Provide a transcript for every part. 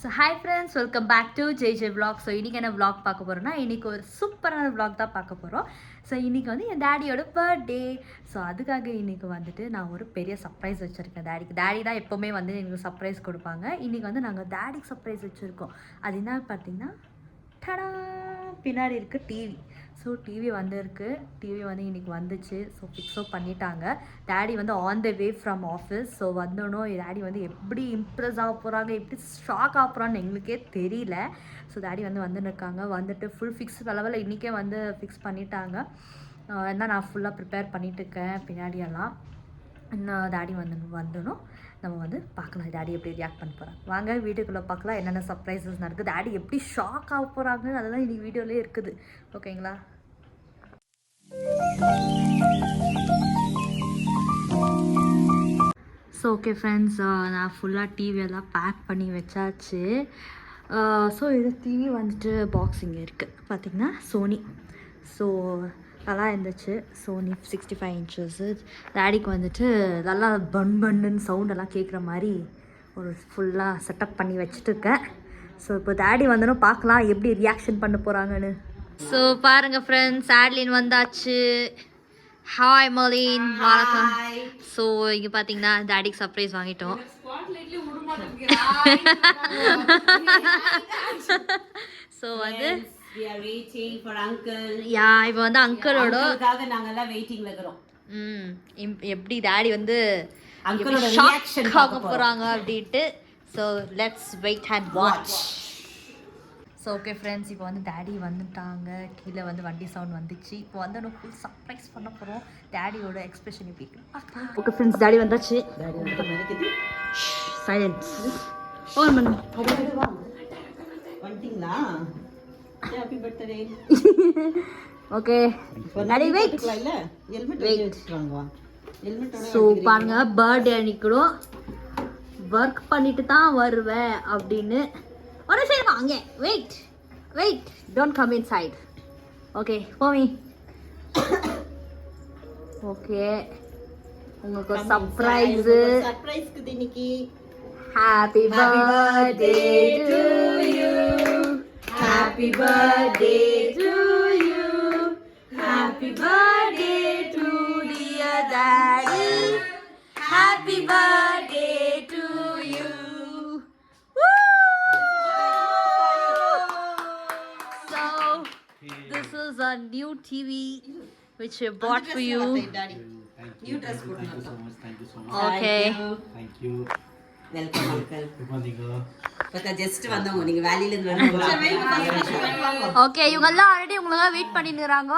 So hi friends, welcome back to J vlog. So இன்றைக்கி என்ன vlog பார்க்க போகிறோன்னா, இன்றைக்கி ஒரு சூப்பரான vlog தான் பார்க்க போகிறோம். ஸோ இன்றைக்கி வந்து என் டேடியோட பர்த்டே. ஸோ அதுக்காக இன்றைக்கி வந்துட்டு நான் ஒரு பெரிய சர்ப்ரைஸ் வச்சுருக்கேன் டேடிக்கு. டேடி தான் எப்போவுமே வந்து எனக்கு சர்ப்ரைஸ் கொடுப்பாங்க. இன்றைக்கி வந்து நாங்கள் டேடிக்கு சர்ப்ரைஸ் வச்சுருக்கோம். அது என்ன பார்த்தீங்கன்னா, டடா, பின்னாடி இருக்குது டிவி. ஸோ டிவி வந்து இன்றைக்கி வந்துச்சு. ஸோ ஃபிக்ஸும் பண்ணிட்டாங்க. டேடி வந்து on the way from office. So வந்தோடனும் டேடி வந்து எப்படி இம்ப்ரெஸ் ஆக போகிறாங்க, எப்படி ஷாக் ஆக போகிறான்னு எங்களுக்கே தெரியல. ஸோ டேடி வந்துன்னு இருக்காங்க. வந்துட்டு ஃபுல் ஃபிக்ஸ் லெவலில் இன்றைக்கே வந்து ஃபிக்ஸ் பண்ணிட்டாங்க. என்ன நான் ஃபுல்லாக ப்ரிப்பேர் பண்ணிட்டுருக்கேன் பின்னாடியெல்லாம். இன்னும் டேடி வந்துடணும். நம்ம வந்து பார்க்கலாம் டேடி எப்படி ரியாக்ட் பண்ண போகிறாங்க. வாங்க வீட்டுக்குள்ளே பார்க்கலாம் என்னென்ன சர்ப்ரைசஸ் நடக்குது, டேடி எப்படி ஷாக் ஆக போகிறாங்கன்னு அதெல்லாம் இன்றைக்கி வீடியோலேயே இருக்குது. ஓகேங்களா? ஸோ ஓகே ஃப்ரெண்ட்ஸ், நான் ஃபுல்லாக டிவியெல்லாம் பேக் பண்ணி வச்சாச்சு. ஸோ இது டிவி வந்துட்டு பாக்ஸிங் இருக்குது பார்த்திங்கன்னா, சோனி. ஸோ நல்லா இருந்துச்சு. Sony 65 inches. டேடிக்கு வந்துட்டு நல்லா பண்ணுன்னு சவுண்டெல்லாம் கேட்குற மாதிரி ஒரு ஃபுல்லாக செட்டப் பண்ணி வச்சுட்டு இருக்கேன். ஸோ இப்போ டேடி வந்தனும் பார்க்கலாம் எப்படி ரியாக்ஷன் பண்ண போகிறாங்கன்னு. ஸோ பாருங்கள் ஃப்ரெண்ட்ஸ், ஆட்லின் வந்தாச்சு. ஹாய் மலின், வணக்கம். ஸோ இங்கே பார்த்தீங்கன்னா டேடிக்கு சர்ப்ரைஸ் வாங்கிட்டோம். ஸோ வந்து we are waiting for uncle. யா, இப்போ வந்து அங்கிளோட நாங்க எல்லாம் வெயிட்டிங்ல இருக்கோம். எப்படி டாடி வந்து அங்கிளோட ரியாக்ஷன் பார்க்க போறாங்க அப்படிட்டு. So let's wait and watch. So okay friends, இப்போ வந்து டேடி வந்துட்டாங்க. கீழே வந்து வண்டி சவுண்ட் வந்துச்சு. இப்போ வந்து நம்ம ஃபுல் சர்ப்ரைஸ் பண்ண போகிறோம். டேடியோட எக்ஸ்பிரஷன் எப்படி இருக்கு. ஓகே ஃப்ரெண்ட்ஸ், டேடி வந்தாச்சு. சைலன்ஸ். ஓன் பண்ணு. வந்துட்டீங்களா? Happy birthday. Okay daddy wait. Helmet வெயிட்றாங்க. ஹெல்மெட்டோட ஸோ பாருங்க, பர்த்டே அன்னைக்கும் ஒர்க் பண்ணிட்டு தான் வருவேன் அப்படின்னு ஒரு சைடு வாங்க. Wait don't come inside. Okay போமி. ஓகே, உங்களுக்கு ஒரு சர்ப்ரைஸ்க்கு இன்னைக்கு happy birthday to you. Happy birthday to you. Happy birthday to dear daddy. Happy birthday to you. Woo! So this is a new TV which I bought for you. New dress போடுங்க. Okay. Thank you. Welcome uncle. பத்தா just வந்தவங்க, நீங்க வேலையில இருந்து வரீங்க. Okay, இவங்க எல்லாம் already உங்களுக்கு வெயிட் பண்ணிட்டு இருக்காங்க.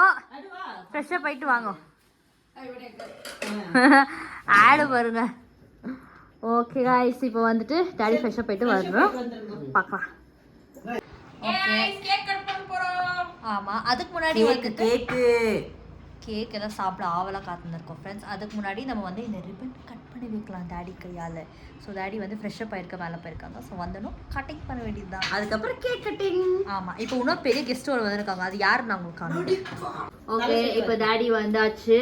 ஃப்ரெஷ்ஷா போயிட்டு வாங்க. ஆடு பாருங்க. ஓகே गाइस, இப்போ வந்துட்டு டாடி ஃப்ரெஷ்ஷா போயிட்டு வரணும். பார்க்கலாம். ஓகே, கேக் கட் பண்ண போறோம். ஆமா, அதுக்கு முன்னாடி வந்து கேக் எல்லாம் சாப்பிட ஆவலாக காத்துருக்கோம் ஃப்ரெண்ட்ஸ். அதுக்கு முன்னாடி நம்ம வந்து இந்த ரிப்பன் கட் பண்ணி வைக்கலாம் டேடி கையால். ஸோ டேடி வந்து ஃப்ரெஷ்ஷாக போயிருக்க மேலே போயிருக்காங்க. ஸோ வந்தனும் கட்டிங் பண்ண வேண்டியது தான். அதுக்கப்புறம் கேக் கட்டிங். ஆமாம், இப்போ இன்னும் பெரிய கெஸ்ட் ஒரு வந்திருக்காங்க. அது யாரு நான் உங்களுக்கு காணுறேன். ஓகே, இப்போ டேடி வந்தாச்சு.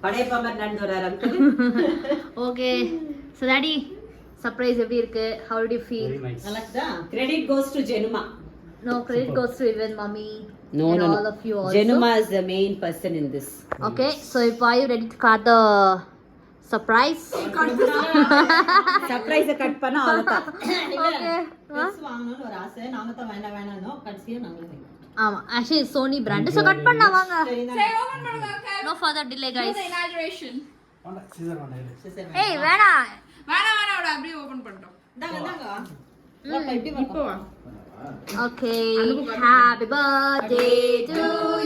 படையப்பமர் நடந்து வராரு uncle. Okay, so daddy surprise எப்படி இருக்கு? How did you feel? நல்லாதா? Credit goes to Jenuma. No, credit goes to even mommy. No, and no, all of you also. Jenuma is the main person in this. Okay, so if are you ready to cut the surprise? Surprise cut பண்ண அவ்வளவுதான். Okay. Dress வாங்கணும்னு ஒரு ஆசை. நாங்க தான் வேணாம்னோ கடைசியா நாங்களே. ஆமா, actually Sony brand. So cut பண்ணா வாங்க. Say open பண்ணுங்க. No further delay guys. Inauguration. Hey, வேணா அவட அப்படியே ஓபன் பண்ணிட்டோம். தாங்க. இப்போ வா. Okay, happy birthday to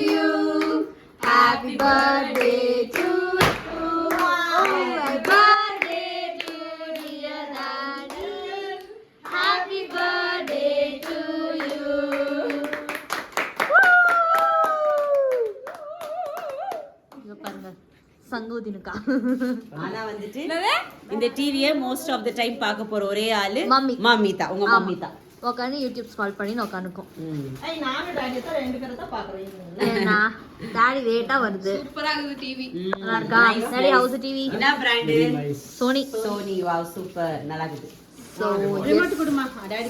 you. Happy birthday to you. Happy birthday to dear daddy. Happy birthday to you. இங்க பாருங்க, சங்கோதினுக்கா. ஆனா வந்துட்டு இந்த டிவியை மோஸ்ட் ஆஃப் தி டைம் பார்க்க போற ஒரே ஆளு மம்மி தான். உங்க மம்மி தான். உட்காந்து யூடியூப் ஸ்க்ரால் பண்ணி உட்காந்துக்கும். நானும் டாடி தான் ரெண்டு பேரும் தான் பார்க்கறேன். ஏன்னா டாடி லேட்டா வருது. சூப்பரா இருக்குது டிவி. நல்லா இருக்கா? டாடி ஹவுஸ் டிவி என்ன brand? Sony. Sony. Wow, super. நல்லா இருக்குது. ஸோ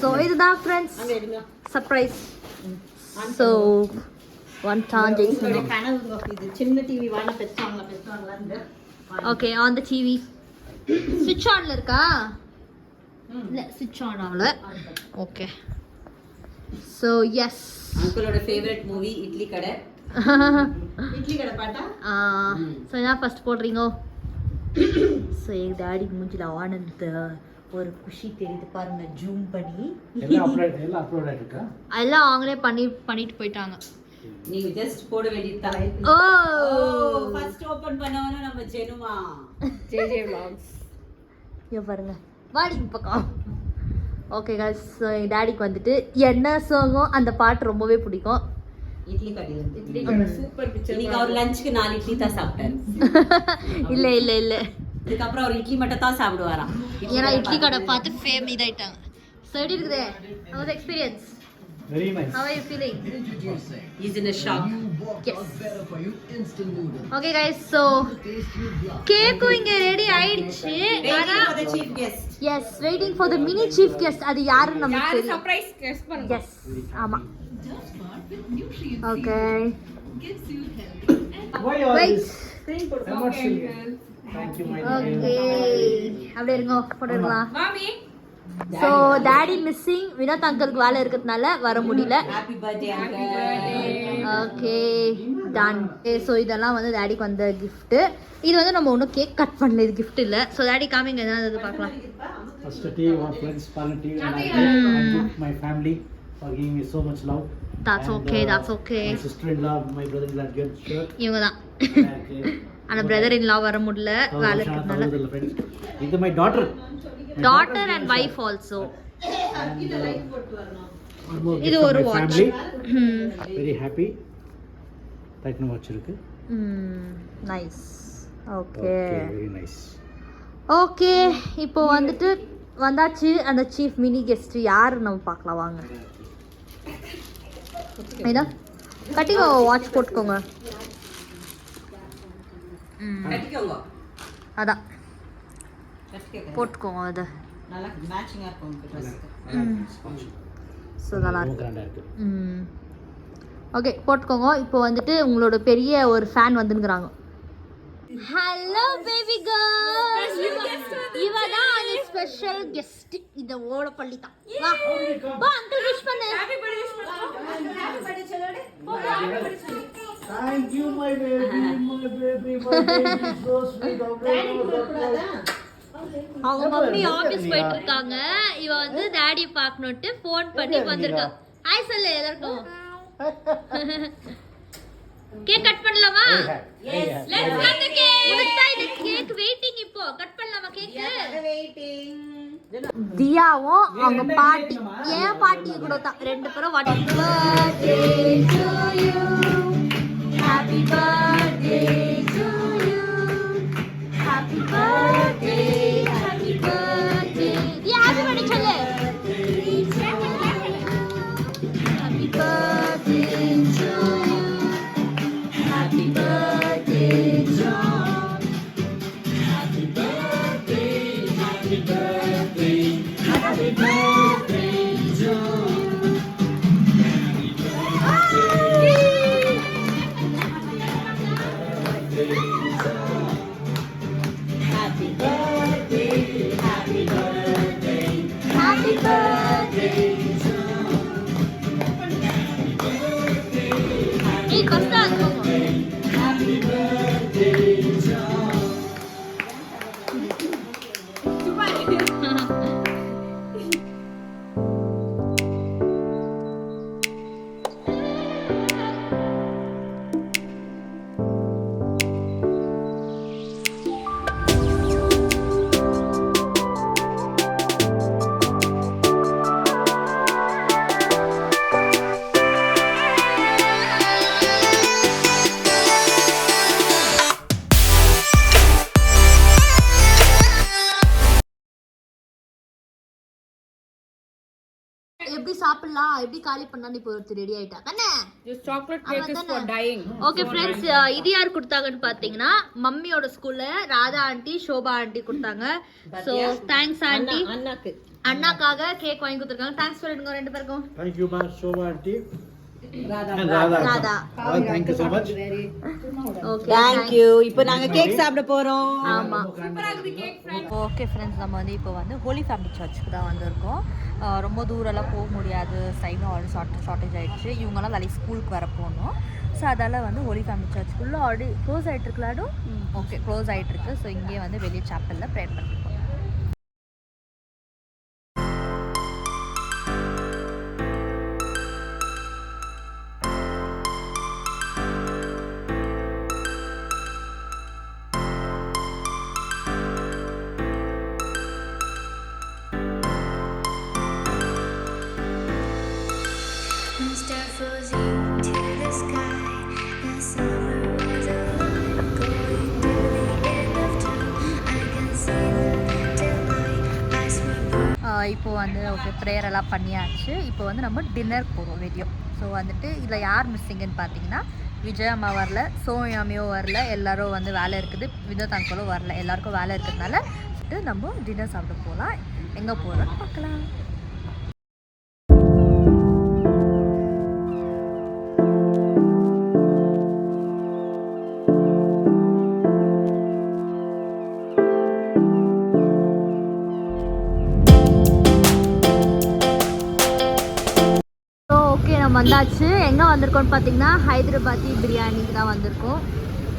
ஸோ இதுதான் ஃப்ரெண்ட்ஸ் சர்ப்ரைஸ். ஸோ வந்துட்டான் ஜெய்சன். சின்ன டிவி வாங்க பெருசாங்களா ஓகே ஆன் த டிவி. ஸ்விட்ச் ஆன்ல இருக்கா? இல்லை ஸ்விட்ச் ஆன் ஆகல. Okay so yes. அங்கிளோட ஃபேவரட் மூவி இட்லி கடை. இட்லி கடை பாட்டா? ஸோ என்ன ஃபர்ஸ்ட் போடுறீங்க? ஸோ எங்கள் டாடி மூஞ்சில் ஆனந்த் ஒரு குஷி தெரியுது பாருங்க, ஜூம் பண்ணி. எல்லாம் அவங்களே பண்ணிட்டு போயிட்டாங்க. நீங்க ஜஸ்ட் போட வேண்டியதுதான். ஓ ஃபர்ஸ்ட் ஓபன் பண்ணவன நம்ம ஜெனுமா JJ vlogs. இங்க பாருங்க வாடி பக்கம். ஓகே गाइस, என் டாடிக்கு வந்துட்டு என்ன சாங்கும் அந்த பாட்டு ரொம்பவே பிடிக்கும். இட்லி கடையில சூப்பர் பிக்சர். இன்னைக்கு அவர் லஞ்சுக்கு 4 இட்லி தான் சாப்பிட்டாரு. இல்ல இல்ல இல்ல, இதுக்கு அப்புறம் அவர் இட்லி மட்டும் தான் சாப்பிடுவாராம். ஏன்னா இட்லி கடை பார்த்து ஃபேம் இதாயிட்டாங்க. ஸோ எப்படி இருக்குது அவர் experience? Very nice. How are you feeling? He's in a shock. Yes. Okay guys, so கேக்கு இங்க ரெடி ஆயிடுச்சு. Waiting for the chief guest. Yes, waiting for the mini chief guest. அது யாருன்னு நமக்கு யாரு தெரியும். சர்ப்ரைஸ் கெஸ் பண்ணுங்க. Yes, ஆமா. Okay. Why all Wait. this? I'm not sure. Thank you, my dear. Okay. அப்படியே இருங்க, போட்டோ எடுக்கலாம். மாமி ஸோ டாடி மிஸ்ஸிங். வினோத் அங்கிளுக்கு வேலை இருக்கிறதுனால வர முடியல. Happy birthday uncle. Okay done. So இதெல்லாம் வந்து டாடிக்கு வந்த gift. இது வந்து நம்ம ஒன்றும் கேக் கட் பண்ணல, இது gift இல்லை. ஸோ டாடி காமிங்க எதாவது பார்க்கலாம். First TV, our friends, Parliament TV, and I thank my family for giving me so much love. That's And, okay, that's okay. My sister-in-law, my brother-in-law, good shirt. இவங்க தான். ஆனால் brother in லா வர முடியல வேலை இருக்கிறதுனால. இது my daughter. Daughter and wife also. And, one more இது gift from ஒரு my watch. family. Very happy. Titan watch இருக்கு. Nice. Okay Okay, very nice. Okay, இப்போ வந்துட்டு வந்தாச்சு அந்த சீஃப் மினி கெஸ்ட் யாரு நம்ம பார்க்கலாம் வாங்க. ஐயா கட்டிக்கோ, வாட்ச் போட்டுக்கோங்க. கட்டிக்கோங்க. அதான் கட்டிக்கோங்க. போட்டுக்கோங்க அது. நல்லா மேட்சிங்கா இருக்கும் ட்ரெஸ். ஸோ நல்லா ரொம்ப இருக்கு. கிராண்டா இருக்கு. ஓகே போட்டுக்கோங்க. இப்போ வந்துட்டு உங்களோட பெரிய ஒரு ஃபேன் வந்துங்கிறாங்க. ஹலோ பேபி கேர்ள், இவ தான் அந்த ஸ்பெஷல் கெஸ்ட். இந்த ஓடப்பள்ளி தான். வா வா அங்கிள் விஷ் பண்ணு. ஹேப்பி பர்த்டே விஷ் பண்ணுங்க. ஹேப்பி பர்த்டே சொல்லுடே. Thank you, my baby, my baby, my baby, so sweet. அவங்க மம்மி ஆபீஸ் போயிட்டு இருக்காங்க. இவ வந்து டாடி பார்க்கணும்ட்டு ஃபோன் பண்ணி வந்திருக்கா. ஹாய் சொல்லு எல்லாருக்கும். கேக் கட் பண்ணலாமா? Yes. Let's cut the cake. உனக்கு இந்த கேக் வெயிட்டிங். இப்போ கட் பண்ணலாமா கேக்? Waiting. தியாவும் அவங்க பாட்டி, ஏன் பாட்டி கூட தான் ரெண்டு பேரும் happy birthday to you, happy birthday to you, happy birthday, happy birthday. Diya happy birthday சொல்லு. Happy birthday to you, happy birthday to you. Happy birthday to you. Costa. Happy birthday to எப்படி சாப்பிடலாம், எப்படி காலி பண்ணலாம்னு இப்போ ஒருத்தர் ரெடி ஆயிட்டா தானே. This chocolate cake is for dying. Okay friends, இது யார் கொடுத்தாங்கன்னு பார்த்தீங்கன்னா மம்மியோட ஸ்கூல்ல ராதா ஆண்டி, சோபா ஆண்டி கொடுத்தாங்க. So thanks aunty. அண்ணாக்கு அண்ணாக்காக கேக் வாங்கி கொடுத்துருக்காங்க. தேங்க்ஸ் சொல்லிடுங்க ரெண்டு பேருக்கும். Thank you, Ma, Shobha aunty. Radha. And Radha. Radha. Well, thank you so much. Okay Thank you. இப்போ நாங்க கேக் சாப்பிட போறோம். ஆமா. ஓகே ஃப்ரெண்ட்ஸ், நம்ம வந்து இப்போ வந்து ஹோலி ஃபேமிலி சர்ச்சுக்கு தான் வந்திருக்கோம். ரொம்ப தூரம்லாம் போக முடியாது, டைம் ஆல்ரெடி ஷார்ட்டேஜ் ஆகிடுச்சு. இவங்கெல்லாம் வேலைக்கு ஸ்கூலுக்கு வர போகணும். ஸோ அதால் வந்து ஹோலி ஃபேமிலி சர்ச்சுக்குள்ளே ஆல்ரெடி க்ளோஸ் ஆகிட்டுருக்கலாடும். ஓகே, க்ளோஸ் ஆகிட்டுருக்கு. ஸோ இங்கேயே வந்து வெளியே சாப்பலில் ப்ரேயர் பண்ணிருக்கோம். Star frozen to the sky. The summer was alive, going to the end of time. I can see the daylight. I swear. இப்போ வந்து ஓகே ப்ரேயர் எல்லாம் பண்ணியாச்சு. இப்போ வந்து நம்ம டின்னர் போகிறோம் வெளியே. ஸோ வந்துட்டு இதில் யார் மிஸ்ஸிங்குன்னு பார்த்தீங்கன்னா விஜய் அம்மா வரல, சோயாமியோ வரல, எல்லோரும் வந்து வேலை இருக்குது, வினோத் அங்கிளும் வரல. எல்லாருக்கும் வேலை இருக்கிறதுனால நம்ம டின்னர் சாப்பிட போகலாம். எங்கே போகிறோன்னு பார்க்கலாம். வந்தாச்சு. எங்கே வந்திருக்கோன்னு பார்த்தீங்கன்னா ஹைதராபாத்தி பிரியாணிக்கு தான் வந்திருக்கோம்.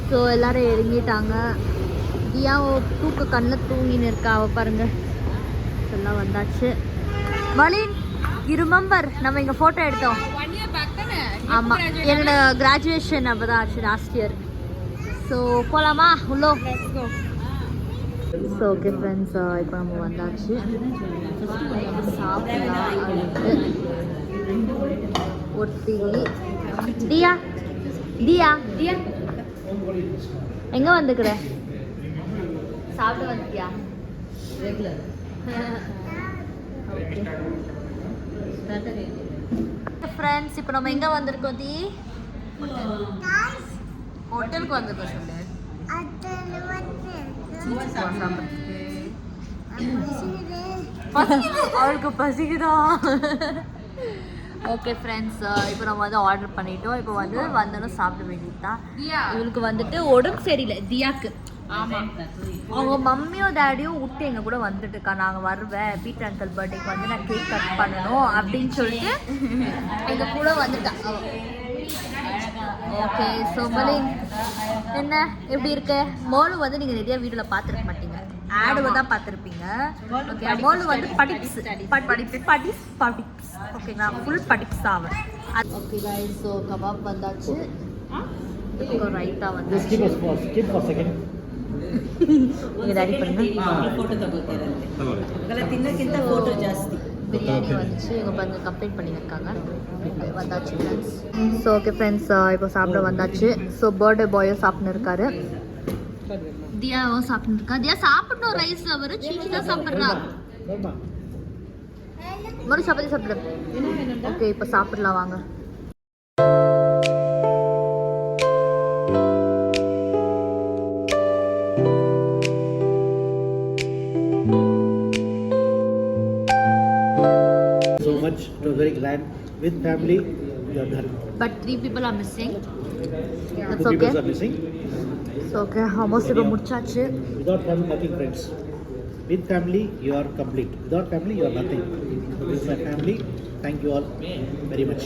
ஸோ எல்லோரும் இறங்கிட்டாங்க. தியா தூக்க கண்ணில் தூங்கின்னு இருக்கா, அவள் பாருங்க. எல்லாம் வந்தாச்சு. வலின் யூ ரிமெம்பர் நம்ம இங்கே ஃபோட்டோ எடுத்தோம். ஆமாம், என்னோட கிராஜுவேஷன் அப்போ தான் ஆச்சு லாஸ்ட் இயர். ஸோ போகலாமா உள்ளோ? ஸோ ஓகே ஃப்ரெண்ட்ஸ், இப்போ நம்ம வந்தாச்சு. சாப்பிடலாம் அப்படின்ட்டு ஒட்டி. தியா தியா தியா எங்கே வந்துக்கிற? சாப்பிட்டு வந்துட்டியா? ஃப்ரெண்ட்ஸ், இப்போ நம்ம எங்கே வந்திருக்கோம்? தி ஹோட்டலுக்கு வந்திருக்கோம். சொல்லு அவளுக்கு பசிக்குதா? ஓகே ஃப்ரெண்ட்ஸ், இப்போ நம்ம வந்து ஆர்டர் பண்ணிட்டோம். இப்போ வந்து வந்தோம் சாப்பிட வேண்டியது தான். இவளுக்கு வந்துட்டு உடம்பு சரியில்லை தியாக்கு. அவங்க மம்மியும் டேடியும் விட்டு எங்கள் கூட வந்துட்டு இருக்கா. நாங்கள் வருவேன், பீட்டர் அங்கிள் பர்த்டேக்கு வந்து நான் கேக் கட் பண்ணணும் அப்படின்னு சொல்லிட்டு எங்கள் கூட வந்துட்டா. ஓகே, ஸோ மலின் என்ன எப்படி இருக்கு? மோலு வந்து நீங்கள் நிறைய வீடியோவில் பார்த்துருக்க மாட்டீங்க, ஆடு தான் பார்த்துருப்பீங்க. ஓகே, மோலு வந்து படிப்ஸ் ஓகேங்களா, ஃபுல் படிப்ஸ் தான் அவன். ஓகே கைஸ், ஸோ கபாப் வந்தாச்சு. இப்போ ரைத்தா வந்து நீங்கள் ரெடி பண்ணுங்க. ಫೋಟೋ ತಗೋತಾರೆ ಅದೆಲ್ಲ ತಿನ್ನಕ್ಕಿಂತ ಫೋಟೋ ಜಾಸ್ತಿ. பிரியாணி வந்துச்சு. இவங்க பாருங்க கம்ப்ளீட் பண்ணியிருக்காங்க. வந்தாச்சு ஃப்ரெண்ட்ஸ். ஸோ ஓகே ஃப்ரெண்ட்ஸ், இப்போ சாப்பிட வந்தாச்சு. ஸோ பர்த்டே பாயும் சாப்பிட்னு இருக்காரு, தியாவும் சாப்பிட்டு இருக்கா. தியா சாப்பிடணும், ரைஸ் அவர் சீனி தான் சாப்பிட்றா. மறு சப்பாத்தி சாப்பிடு. ஓகே, இப்போ சாப்பிடலாம் வாங்க. So much, I was very glad. With family, you are done. But 3 people are missing. That's 2 okay. people are missing. So okay, almost இப்போ முடிச்சாச்சு. Without family, nothing, friends. With family, you are complete. Without family, you are nothing. So this is my family. Thank you all very much.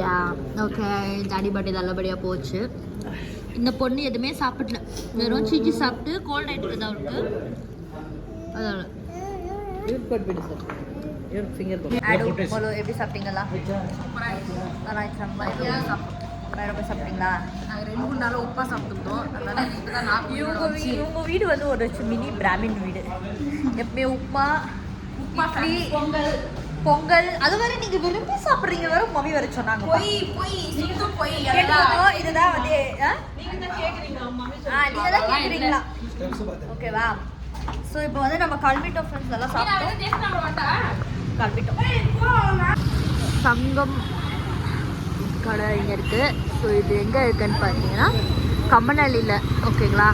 Yeah, okay. Daddy birthday நல்லபடியாக போச்சு. இந்த பொண்ணு எதுவுமே சாப்பிடல, வெறும் சீச்சி சாப்பிட்டு கோல்ட் ஆகிட்டு இருக்குது அவருக்கு. அதனால எப்படி சாப்பிட்டீங்களா? ரொம்ப சாப்பிட்டீங்களா? உப்பா சாப்பிட்டுருந்தோம். இவங்க வீடு வந்து ஒரு மினி பிராமின் வீடு. எப்பவுமே உப்புமா, இட்லி, பொங்கல், அது வரை நீங்க விரும்பி சாப்பிடுறீங்க. வேற மம்மி வர சொன்னாங்க. இதுதான் வந்து நீங்க தான் கேக்குறீங்களா? ஓகேவா? ஸோ இப்போ வந்து நம்ம கிளம்பிட்டோம் ஃப்ரெண்ட்ஸ், எல்லாம் சாப்பிட்டோம், கிளம்பிட்டோம். சங்கம் கடை இங்கே இருக்குது. ஸோ இது எங்கே இருக்குன்னு பார்த்தீங்கன்னா கம்மநள்ளியில். ஓகேங்களா?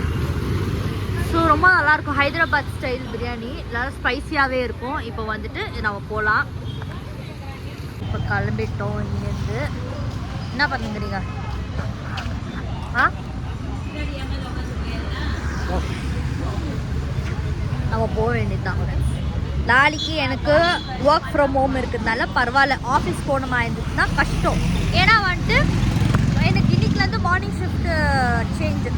ஸோ ரொம்ப நல்லாயிருக்கும் ஹைதராபாத் ஸ்டைல் பிரியாணி, நல்லா ஸ்பைசியாகவே இருக்கும். இப்போ வந்துட்டு நம்ம போகலாம். இப்போ கிளம்பிட்டோம் இங்கேருந்து. என்ன பண்ணுறீங்க? ஆ நம்ம போக வேண்டியதுதான். நாளைக்கு எனக்கு ஒர்க் ஃப்ரம் ஹோம் இருக்கிறதுனால பரவாயில்ல. ஆஃபீஸ் போகணுமா இருந்துச்சுன்னா கஷ்டம். ஏன்னா வந்துட்டு எனக்கு இன்னைக்குலேருந்து மார்னிங் ஷிஃப்ட்டு சேஞ்சு.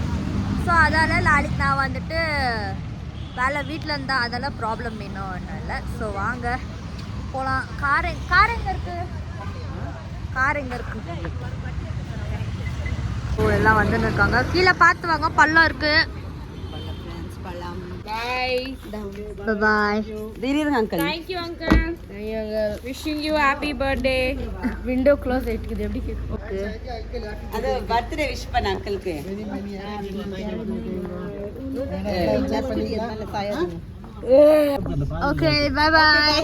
ஸோ அதால் நாளைக்கு நான் வந்துட்டு வேலை வீட்டில் இருந்தால் அதெல்லாம் ப்ராப்ளம் வேணும் இல்லை. ஸோ வாங்க போகலாம். கார் எங்கே இருக்குது? கார் எங்கே இருக்குது? ஓ எல்லாம் வந்துன்னு இருக்காங்க. கீழே பார்த்து வாங்க, பள்ளம் இருக்குது. Bye. திடீர்னு uncle Thank you, uncle. Wishing you happy birthday. Window close ஆயிட்டுக்குது. எப்படி கேட்கும்? ஓகே அது பர்த்டே விஷ் பண்ண அங்கிளுக்கு. Okay bye bye.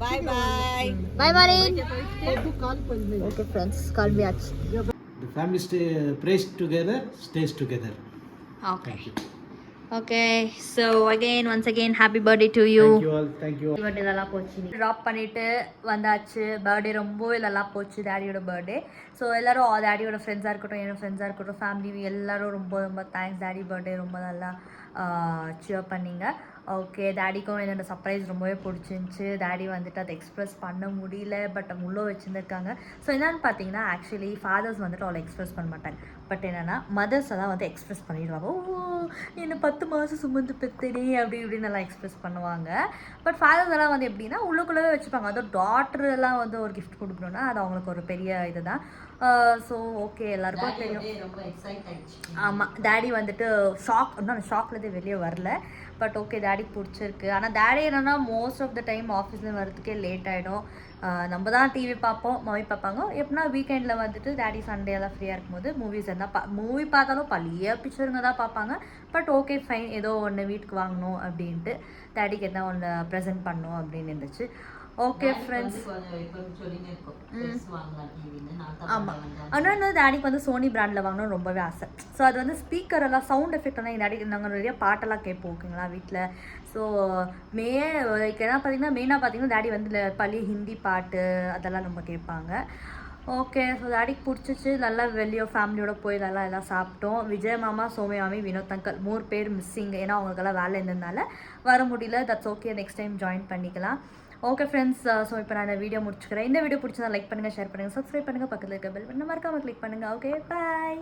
Bye bye. Bye மாரின். ஓகே ஃப்ரெண்ட்ஸ், கிளம்பியாச்சு. The family prays together, stays together. Okay. Okay, so once again happy birthday to you. Thank you all. Thank you all. Birthday நல்லா போச்சு. Drop பண்ணிட்டு வந்தாச்சு. Birthday ரொம்பவே நல்லா போச்சு, டேடியோட birthday. So எல்லோரும் டேடியோட ஃப்ரெண்ட்ஸாக இருக்கட்டும், என்னோட ஃப்ரெண்ட்ஸாக இருக்கட்டும், ஃபேமிலி எல்லோரும் ரொம்ப ரொம்ப தேங்க்ஸ். டேடி பர்த்டே ரொம்ப நல்லா சியர் பண்ணிங்க. ஓகே, டேடிக்கும் என்னோட சர்ப்ரைஸ் ரொம்பவே பிடிச்சிருந்துச்சி. டேடி வந்துட்டு அதை எக்ஸ்ப்ரெஸ் பண்ண முடியல, பட் உள்ளே வச்சுருந்துருக்காங்க. ஸோ என்னென்னு பார்த்தீங்கன்னா, ஆக்சுவலி ஃபாதர்ஸ் வந்துட்டு அவளை எக்ஸ்ப்ரெஸ் பண்ண மாட்டாங்க. பட் என்னென்னா மதர்ஸ் எல்லாம் வந்து எக்ஸ்ப்ரெஸ் பண்ணிடுவாங்க. ஓ என்னை 10 மாதம் சுமந்து பெத்தனே அப்படி இப்படின்னு எல்லாம் எக்ஸ்ப்ரெஸ் பண்ணுவாங்க. பட் ஃபாதர்ஸ் எல்லாம் வந்து எப்படின்னா உள்ளுக்குள்ளவே வச்சுப்பாங்க. அதுவும் டாட்டர் எல்லாம் வந்து ஒரு கிஃப்ட் கொடுக்கணுன்னா அது அவங்களுக்கு ஒரு பெரிய இது தான். ஸோ ஓகே, எல்லாருக்கும் தெரியும். ரொம்ப எக்ஸைட் ஆயிடுச்சு. ஆமாம், டேடி வந்துட்டு இன்னும் ஷாக்லேருந்து வெளியே வரல. பட் ஓகே, டேடிக்கு பிடிச்சிருக்கு. ஆனால் டேடி என்னென்னா மோஸ்ட் ஆஃப் த டைம் ஆஃபீஸில் வரதுக்கே லேட் ஆகிடும். நம்ம தான் டிவி பார்ப்போம், மம்மி பார்ப்பாங்க. எப்படின்னா வீக்கெண்டில் வந்துட்டு டேடி சண்டே எல்லாம் ஃப்ரீயாக இருக்கும்போது மூவிஸ் இருந்தால் மூவி பார்த்தாலும் பழைய பிக்சருங்க தான் பார்ப்பாங்க. பட் ஓகே ஃபைன், ஏதோ ஒன்று வீட்டுக்கு வாங்கணும் அப்படின்ட்டு டேடிக்கு என்ன ஒன்று ப்ரெசென்ட் பண்ணணும் அப்படின்னு இருந்துச்சு. ஓகே ஃப்ரெண்ட்ஸ், ஆமாம். இன்னொன்று டேடிக்கு வந்து சோனி பிராண்டில் வாங்கணும்னு ரொம்பவே ஆசை. ஸோ அது வந்து ஸ்பீக்கர் எல்லாம் சவுண்ட் எஃபெக்ட் எல்லாம் டேடி நாங்கள் நிறைய பாட்டெல்லாம் கேட்போம் ஓகேங்களா வீட்டில். ஸோ என்ன பார்த்தீங்கன்னா மெயினாக பார்த்தீங்கன்னா டேடி வந்து பழைய ஹிந்தி பாட்டு அதெல்லாம் நம்ம கேட்பாங்க. ஓகே, ஸோ டேடிக்கு பிடிச்சிச்சு. நல்லா வெளியோ ஃபேமிலியோட போய் நல்லா எல்லாம் சாப்பிட்டோம். விஜய் மாமா, சோமி மாமி, வினோத் அங்கிள் 3 பேர் மிஸ்ஸிங். ஏன்னா அவங்களுக்கெல்லாம் வேலை இருந்ததுனால வர முடியல. That's okay, next time join பண்ணிக்கலாம். ஓகே ஃப்ரெண்ட்ஸ், ஸோ இப்போ நான் இந்த வீடியோ முடிச்சுக்கிறேன். இந்த வீடியோ பிடிச்சதா லைக் பண்ணுங்கள், ஷேர் பண்ணுங்கள், சப்ஸ்கிரைப் பண்ணுங்கள், பக்கத்தில் இருக்க பெல் பட்டனை மறக்காமல் கிளிக் பண்ணுங்கள். ஓகே, பாய்.